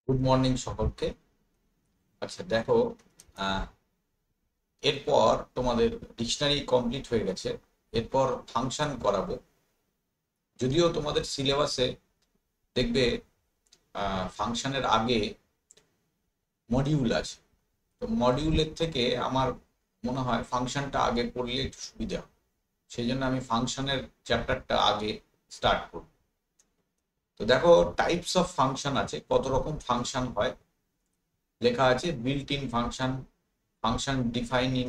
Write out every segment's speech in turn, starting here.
Good morning সকলকে। আচ্ছা দেখো, এরপর তোমাদের ডিকশনারি কমপ্লিট হয়ে গেছে। এরপর ফাংশন করাবো। যদিও তোমাদের সিলেবাসে দেখবে ফাংশনের আগে মডিউল আছে, তো মডিউলের থেকে আমার মনে হয় ফাংশনটা আগে পড়লে একটু সুবিধা হয়। সেই জন্য আমি ফাংশনের চ্যাপ্টারটা আগে স্টার্ট করব। তো দেখো, টাইপস অফ ফাংশন আছে, কত রকম ফাংশন হয় লেখা আছে। Built in function, function defining,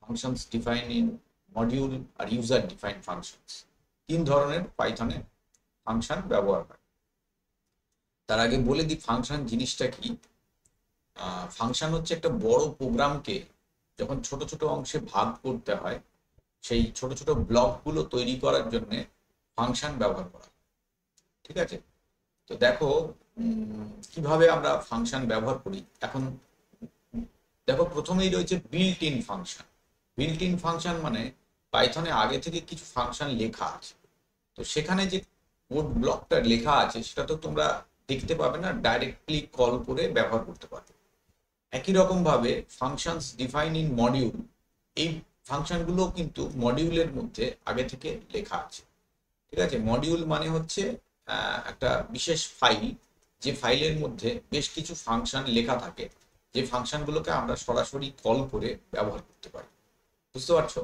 functions defining module আর ইউজার ডিফাইন ফাংশনস। তিন ধরনের পাইথনে ফাংশন ব্যবহার হয়। তার আগে বলে দিই ফাংশন জিনিসটা কি। ফাংশন হচ্ছে একটা বড় প্রোগ্রামকে যখন ছোট ছোট অংশে ভাগ করতে হয়, সেই ছোট ছোট ব্লকগুলো তৈরি করার জন্য ফাংশন ব্যবহার করা হয়। ঠিক আছে, তো দেখো কিভাবে আমরা ফাংশন ব্যবহার করি। এখন দেখো, প্রথমেই রয়েছে built in function. Built in function মানে পাইথনে আগে থেকে কিছু ফাংশন লেখা আছে, তো সেখানে যে কোড ব্লকটা লেখা আছে সেটা তো তোমরা দেখতে পাবে না, ডাইরেক্টলি কল করে ব্যবহার করতে পারবে। একই রকম ভাবে ফাংশনস ডিফাইন ইন মডিউল, এই ফাংশনগুলো কিন্তু মডিউলের মধ্যে আগে থেকে লেখা আছে। ঠিক আছে, মডিউল মানে হচ্ছে একটা বিশেষ ফাইল, যে ফাইলের মধ্যে বেশ কিছু ফাংশন লেখা থাকে, যে ফাংশনগুলোকে আমরা সরাসরি কল করে ব্যবহার করতে পারি। বুঝতে পারছো?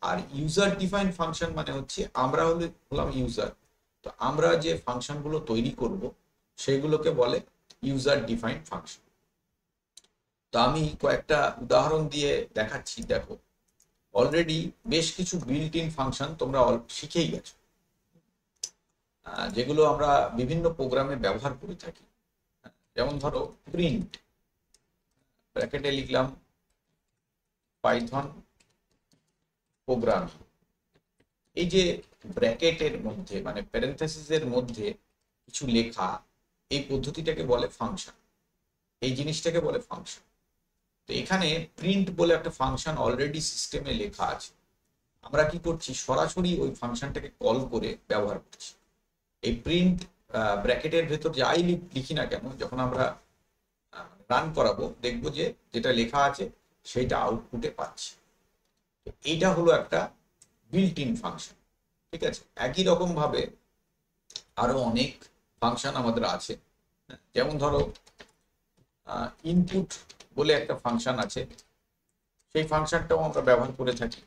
আর ইউজার ডিফাইন ফাংশন মানে হচ্ছে আমরা হলাম ইউজার, তো আমরা যে ফাংশনগুলো তৈরি করব সেগুলোকে বলে ইউজার ডিফাইন ফাংশন। তো আমি কয়েকটা উদাহরণ দিয়ে দেখাচ্ছি। দেখো, অলরেডি বেশ কিছু বিল্ট ইন ফাংশন তোমরা শিখেই গেছো, যেগুলো আমরা বিভিন্ন প্রোগ্রামে ব্যবহার করে থাকি। যেমন ধরো প্রিন্ট, ব্র্যাকেটে লিখলাম পাইথন প্রোগ্রাম। এই যে ব্র্যাকেটের মধ্যে মানে প্যারেনথেসিসের মধ্যে কিছু লেখা, এই পদ্ধতিটাকে বলে ফাংশন, এই জিনিসটাকে বলে ফাংশন। তো এখানে প্রিন্ট বলে একটা ফাংশন অলরেডি সিস্টেমে লেখা আছে, আমরা কি করছি সরাসরি ওই ফাংশনটাকে কল করে ব্যবহার করছি। এই প্রিন্ট ব্র্যাকেটের ভেতর যাই লিখি না কেন, যখন আমরা রান করাবো দেখবো যে যেটা লেখা আছে সেইটা আউটপুটে পাচ্ছি। এইটা হলো একটা বিল্ট ইন ফাংশন। ঠিক আছে, একই রকম ভাবে আরো অনেক ফাংশন আমাদের আছে। যেমন ধরো ইনপুট বলে একটা ফাংশন আছে, সেই ফাংশনটাও আমরা ব্যবহার করে থাকি।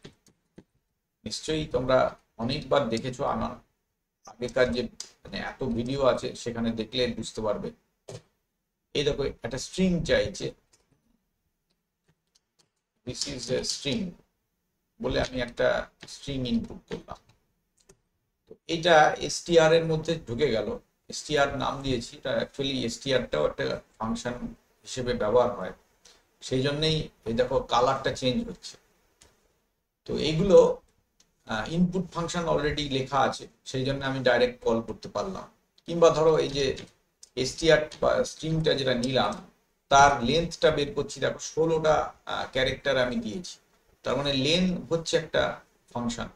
নিশ্চয়ই তোমরা অনেকবার দেখেছো, আমার আগেকার যে মানে এত ভিডিও আছে সেখানে দেখলে বুঝতে পারবে। এই দেখো, একটা স্ট্রিং চাইছে, দিস ইজ এ স্ট্রিং বলে আমি একটা স্ট্রিং ইনপুট করলাম। তো এটা এসটিআর এর মধ্যে ঢুকে গেল, এসটিআর নাম দিয়েছি। এটা অ্যাকচুয়ালি এসটিআরটাও একটা ফাংশন হিসেবে ব্যবহার হয়, সেই জন্যই এই দেখো কালারটা চেঞ্জ হচ্ছে। তো এইগুলো ইনপুট ফাংশন অলরেডি লেখা আছে, সেই জন্য আমি ডাইরেক্ট কল করতে পারলাম। কিংবা ধরো এই যে এসটিআর বা স্ট্রিংটা যেটা নিলাম, তার লেন্থটা বের করছি। দেখো 16টা ক্যারেক্টার আমি দিয়েছি, তার মানে লেন হচ্ছে একটা ফাংশন।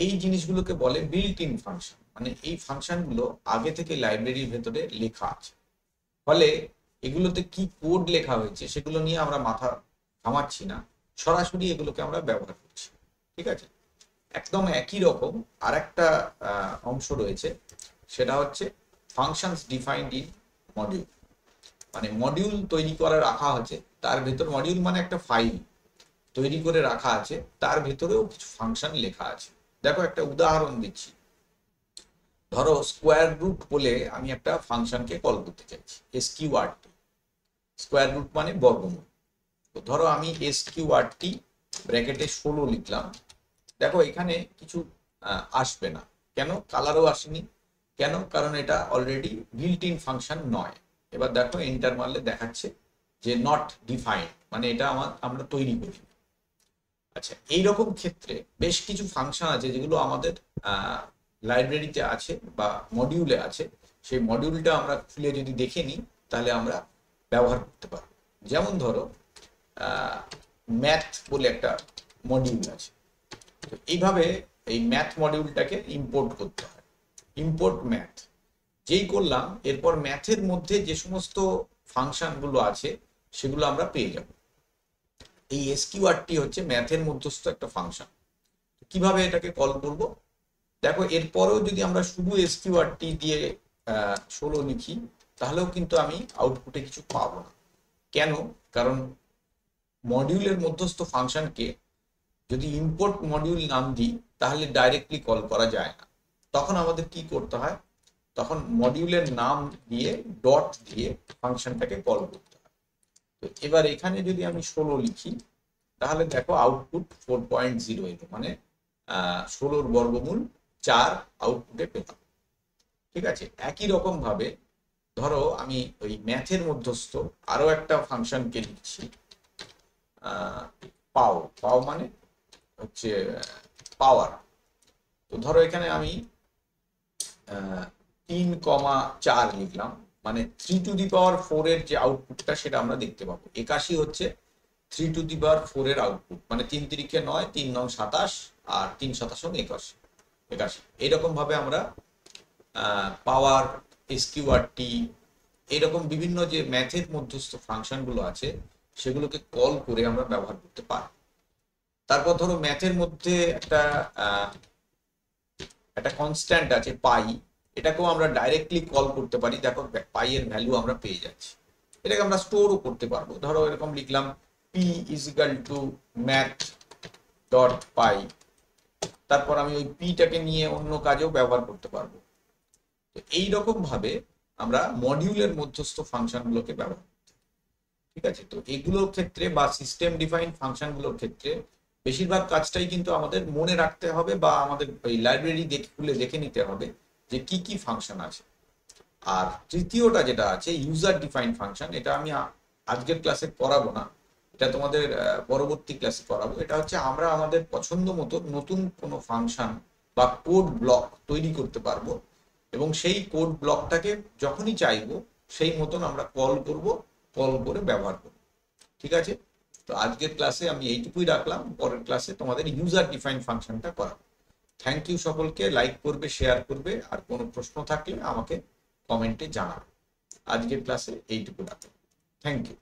এই জিনিসগুলোকে বলে বিল্ট ইন ফাংশন, মানে এই ফাংশনগুলো আগে থেকে লাইব্রেরির ভেতরে লেখা আছে। ফলে এগুলোতে কি কোড লেখা হয়েছে সেগুলো নিয়ে আমরা মাথা ঘামাচ্ছি না, সরাসরি এগুলোকে আমরা ব্যবহার করছি। ঠিক আছে, একদম একই রকম আর একটা অংশ রয়েছে, সেটা হচ্ছে ফাংশনস ডিফাইন্ড ইন মডিউল। মানে মডিউল তৈরি করে রাখা হচ্ছে, তার ভেতর মডিউল মানে একটা ফাইল তৈরি করে রাখা আছে, তার ভেতরেও কিছু ফাংশন লেখা আছে। দেখো একটা উদাহরণ দিচ্ছি। ধরো স্কোয়ার রুট বলে আমি একটা ফাংশনকে কল করতে চাইছি, এসকিউআরটি। স্কোয়ার রুট মানে বর্গমূল। তো ধরো আমি এসকিউআরটি ব্র্যাকেটে 16 লিখলাম। দেখো এখানে কিছু আসবে না, কেন? কালারও আসেনি। কেন? কারণ এটা অলরেডি বিল্ট ইন ফাংশন নয়। এবার দেখো এন্টার মারলে দেখাচ্ছে যে নট ডিফাইন্ড, মানে এটা আমরা তৈরি করি। আচ্ছা, এইরকম ক্ষেত্রে বেশ কিছু ফাংশন আছে যেগুলো আমাদের লাইব্রেরিতে আছে বা মডিউলে আছে। সেই মডিউলটা আমরা খুলে যদি দেখে নিই তাহলে আমরা ব্যবহার করতে পারবো। যেমন ধরো ম্যাথ বলে একটা মডিউল আছে, তো এইভাবে এই ম্যাথ মডিউলটাকে ইম্পোর্ট করতে হয়, ইম্পোর্ট ম্যাথ। যেই করলাম এরপর ম্যাথের মধ্যে যে সমস্ত ফাংশনগুলো আছে সেগুলো আমরা পেয়ে যাব। এই এসকিউআরটি হচ্ছে ম্যাথের মধ্যস্থ একটা ফাংশন। কিভাবে এটাকে কল করব দেখো, এরপরেও যদি আমরা শুধু এসকিউআরটি দিয়ে 16 লিখি তাহলেও কিন্তু আমি আউটপুটে কিছু পাবো না। কেন? কারণ মডিউলের মধ্যস্থ ফাংশনকে যদি ইম্পোর্ট মডিউল নাম দিই তাহলে ডাইরেক্টলি কল করা যায় না। তখন আমাদের কি করতে হয়, তখন মডিউলের নাম দিয়ে ডট দিয়ে ফাংশনটাকে কল করতে হয়। তো এবার এখানে যদি আমি 16 লিখি তাহলে দেখো আউটপুট 4.0 এলো, মানে 16 বর্গমূল 4 আউটপুটে পেলাম। ঠিক আছে, একই রকম ভাবে ধরো আমি ওই ম্যাথের মধ্যস্থ আরো একটা ফাংশনকে লিখছি, পাও পাও মানে হচ্ছে পাওয়ার। তো ধরো এখানে আমি 3,4 লিখলাম, মানে 3⁴ এর যে আউটপুটটা সেটা আমরা দেখতে পাবো। 81 হচ্ছে 3⁴ এর আউটপুট, মানে 3 তিরিখে 9, 3 9 27 আর 3 27 81। এইরকম ভাবে আমরা পাওয়ার, এসকিউআরটি, এরকম বিভিন্ন যে ম্যাথের মধ্যস্থ ফাংশন গুলো আছে সেগুলোকে কল করে আমরা ব্যবহার করতে পারি। তারপর ধরো ম্যাথের মধ্যে একটা কনস্ট্যান্ট আছে পাই, এটাকেও আমরা ডাইরেক্টলি কল করতে পারি। দেখো পাই এর ভ্যালু আমরা পেয়ে যাচ্ছি, এটাকে আমরা স্টোরও করতে পারবো। ধরো এরকম লিখলাম P is equal to math dot pi, তারপর আমি ওই পিটাকে নিয়ে অন্য কাজেও ব্যবহার করতে পারবো। তো এইরকম ভাবে আমরা মডিউলের মধ্যস্থ ফাংশনগুলোকে ব্যবহার করতে, ঠিক আছে। তো এগুলোর ক্ষেত্রে বা সিস্টেম ডিফাইন ফাংশনগুলোর ক্ষেত্রে বেশিরভাগ কাজটাই কিন্তু আমাদের মনে রাখতে হবে বা আমাদের ওই লাইব্রেরি খুলে দেখে নিতে হবে যে কি কি ফাংশন আছে। আর তৃতীয়টা যেটা আছে ইউজার ডিফাইন ফাংশন, এটা আমি আজকের ক্লাসে পড়াবো না, এটা তোমাদের পরবর্তী ক্লাসে পড়াবো। এটা হচ্ছে আমরা আমাদের পছন্দ মতো নতুন কোনো ফাংশন বা কোড ব্লক তৈরি করতে পারবো এবং সেই কোড ব্লকটাকে যখনই চাইবো সেই মতন আমরা কল করব, কল করে ব্যবহার করব। ঠিক আছে, তো আজকের ক্লাসে আমি এইটুকুই রাখলাম, পরের ক্লাসে তোমাদের ইউজার ডিফাইন ফাংশনটা করাবো। থ্যাংক ইউ সকলকে, লাইক করবে, শেয়ার করবে, আর কোনো প্রশ্ন থাকলে আমাকে কমেন্টে জানাবে। আজকের ক্লাসে এইটুকু রাখলাম, থ্যাংক ইউ।